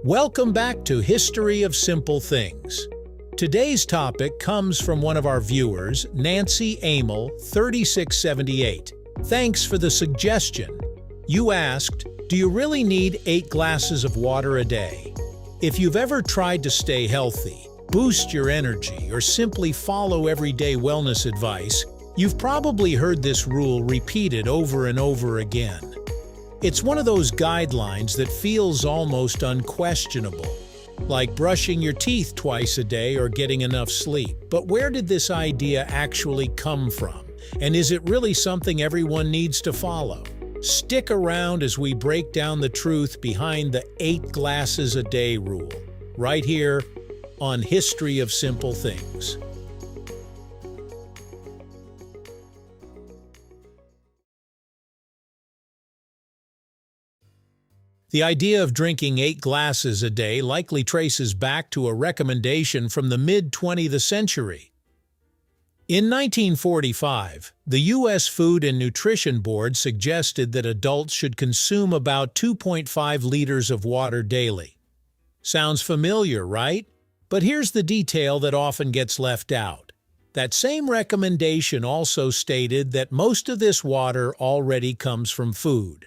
Welcome back to History of Simple Things. Today's topic comes from one of our viewers, Nancy Amel, 3678. Thanks for the suggestion. You asked, do you really need 8 glasses of water a day? If you've ever tried to stay healthy, boost your energy, or simply follow everyday wellness advice, you've probably heard this rule repeated over and over again. It's one of those guidelines that feels almost unquestionable, like brushing your teeth twice a day or getting enough sleep. But where did this idea actually come from? And is it really something everyone needs to follow? Stick around as we break down the truth behind the 8 glasses a day rule, right here on History of Simple Things. The idea of drinking 8 glasses a day likely traces back to a recommendation from the mid-20th century. In 1945, the U.S. Food and Nutrition Board suggested that adults should consume about 2.5 liters of water daily. Sounds familiar, right? But here's the detail that often gets left out. That same recommendation also stated that most of this water already comes from food.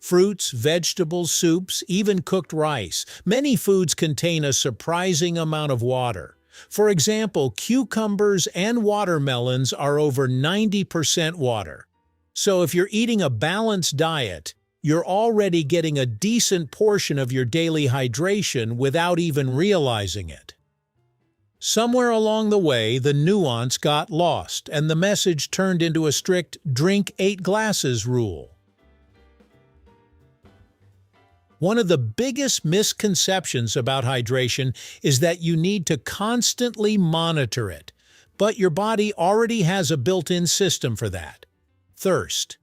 Fruits, vegetables, soups, even cooked rice. Many foods contain a surprising amount of water. For example, cucumbers and watermelons are over 90% water. So if you're eating a balanced diet, you're already getting a decent portion of your daily hydration without even realizing it. Somewhere along the way, the nuance got lost, and the message turned into a strict drink 8 glasses rule. One of the biggest misconceptions about hydration is that you need to constantly monitor it, but your body already has a built-in system for that. Thirst.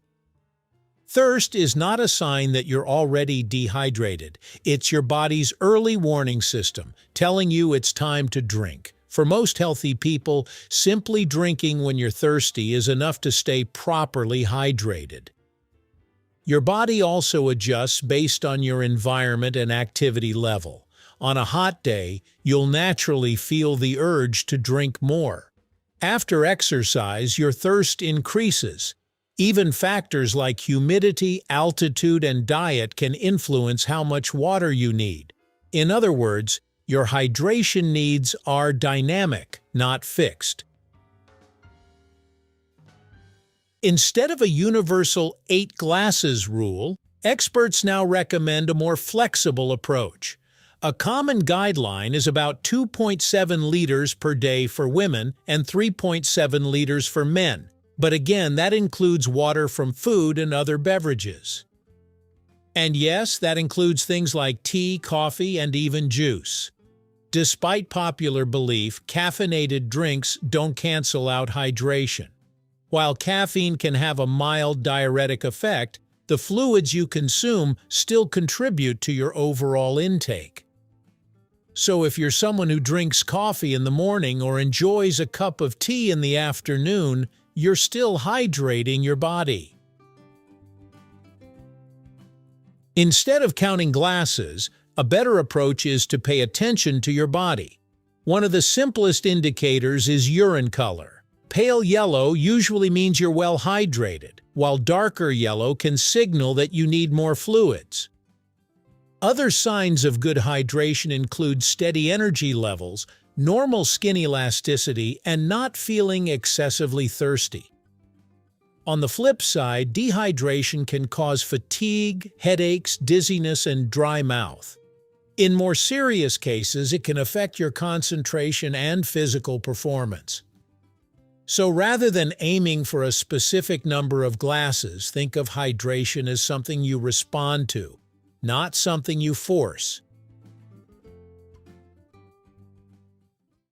Thirst is not a sign that you're already dehydrated. It's your body's early warning system, telling you it's time to drink. For most healthy people, simply drinking when you're thirsty is enough to stay properly hydrated. Your body also adjusts based on your environment and activity level. On a hot day, you'll naturally feel the urge to drink more. After exercise, your thirst increases. Even factors like humidity, altitude, and diet can influence how much water you need. In other words, your hydration needs are dynamic, not fixed. Instead of a universal 8 glasses rule, experts now recommend a more flexible approach. A common guideline is about 2.7 liters per day for women and 3.7 liters for men, but again, that includes water from food and other beverages. And yes, that includes things like tea, coffee, and even juice. Despite popular belief, caffeinated drinks don't cancel out hydration. While caffeine can have a mild diuretic effect, the fluids you consume still contribute to your overall intake. So if you're someone who drinks coffee in the morning or enjoys a cup of tea in the afternoon, you're still hydrating your body. Instead of counting glasses, a better approach is to pay attention to your body. One of the simplest indicators is urine color. Pale yellow usually means you're well hydrated, while darker yellow can signal that you need more fluids. Other signs of good hydration include steady energy levels, normal skin elasticity, and not feeling excessively thirsty. On the flip side, dehydration can cause fatigue, headaches, dizziness, and dry mouth. In more serious cases, it can affect your concentration and physical performance. So rather than aiming for a specific number of glasses, think of hydration as something you respond to, not something you force.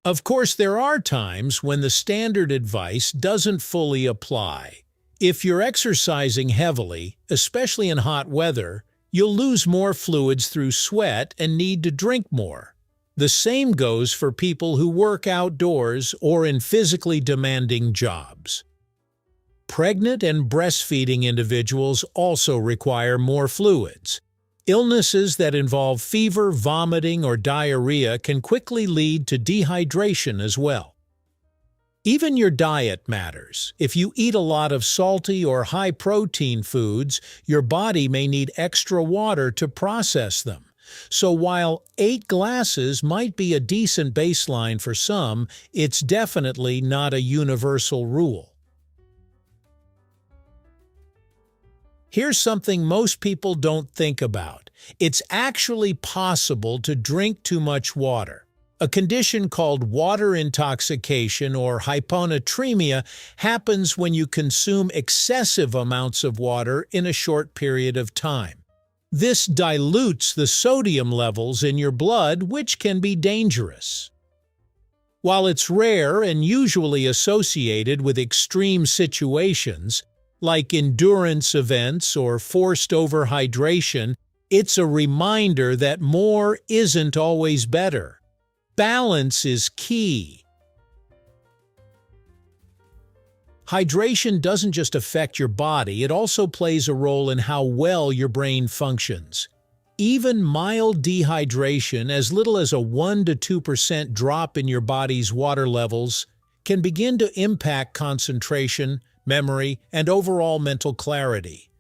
Of course, there are times when the standard advice doesn't fully apply. If you're exercising heavily, especially in hot weather, you'll lose more fluids through sweat and need to drink more. The same goes for people who work outdoors or in physically demanding jobs. Pregnant and breastfeeding individuals also require more fluids. Illnesses that involve fever, vomiting, or diarrhea can quickly lead to dehydration as well. Even your diet matters. If you eat a lot of salty or high-protein foods, your body may need extra water to process them. So while 8 glasses might be a decent baseline for some, it's definitely not a universal rule. Here's something most people don't think about. It's actually possible to drink too much water. A condition called water intoxication or hyponatremia happens when you consume excessive amounts of water in a short period of time. This dilutes the sodium levels in your blood, which can be dangerous. While it's rare and usually associated with extreme situations, like endurance events or forced overhydration, it's a reminder that more isn't always better. Balance is key. Hydration doesn't just affect your body, it also plays a role in how well your brain functions. Even mild dehydration, as little as a 1 to 2% drop in your body's water levels, can begin to impact concentration, memory, and overall mental clarity.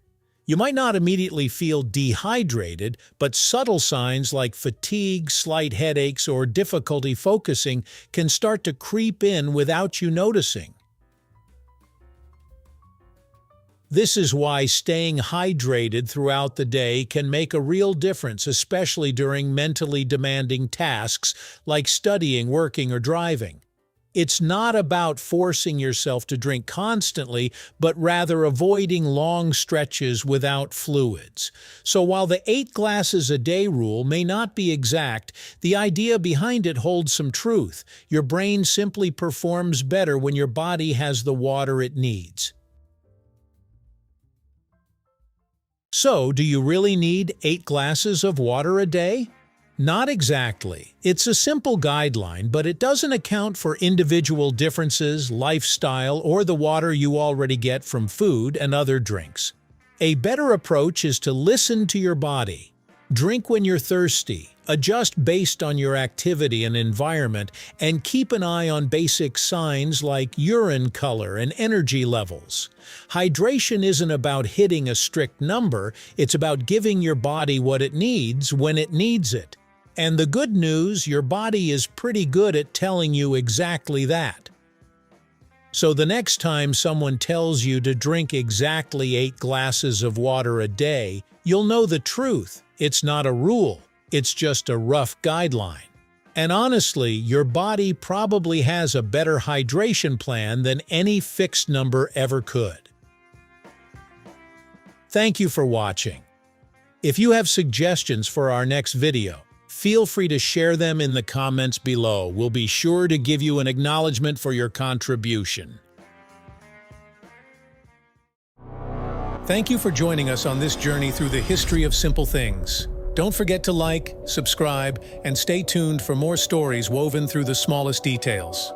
You might not immediately feel dehydrated, but subtle signs like fatigue, slight headaches, or difficulty focusing can start to creep in without you noticing. This is why staying hydrated throughout the day can make a real difference, especially during mentally demanding tasks like studying, working, or driving. It's not about forcing yourself to drink constantly, but rather avoiding long stretches without fluids. So while the 8 glasses a day rule may not be exact, the idea behind it holds some truth. Your brain simply performs better when your body has the water it needs. So, do you really need 8 glasses of water a day? Not exactly. It's a simple guideline, but it doesn't account for individual differences, lifestyle, or the water you already get from food and other drinks. A better approach is to listen to your body. Drink when you're thirsty, adjust based on your activity and environment, and keep an eye on basic signs like urine color and energy levels. Hydration isn't about hitting a strict number, it's about giving your body what it needs when it needs it. And the good news, your body is pretty good at telling you exactly that. So the next time someone tells you to drink exactly 8 glasses of water a day, you'll know the truth. It's not a rule, it's just a rough guideline. And honestly, your body probably has a better hydration plan than any fixed number ever could. Thank you for watching. If you have suggestions for our next video, feel free to share them in the comments below. We'll be sure to give you an acknowledgement for your contribution. Thank you for joining us on this journey through the history of simple things. Don't forget to like, subscribe, and stay tuned for more stories woven through the smallest details.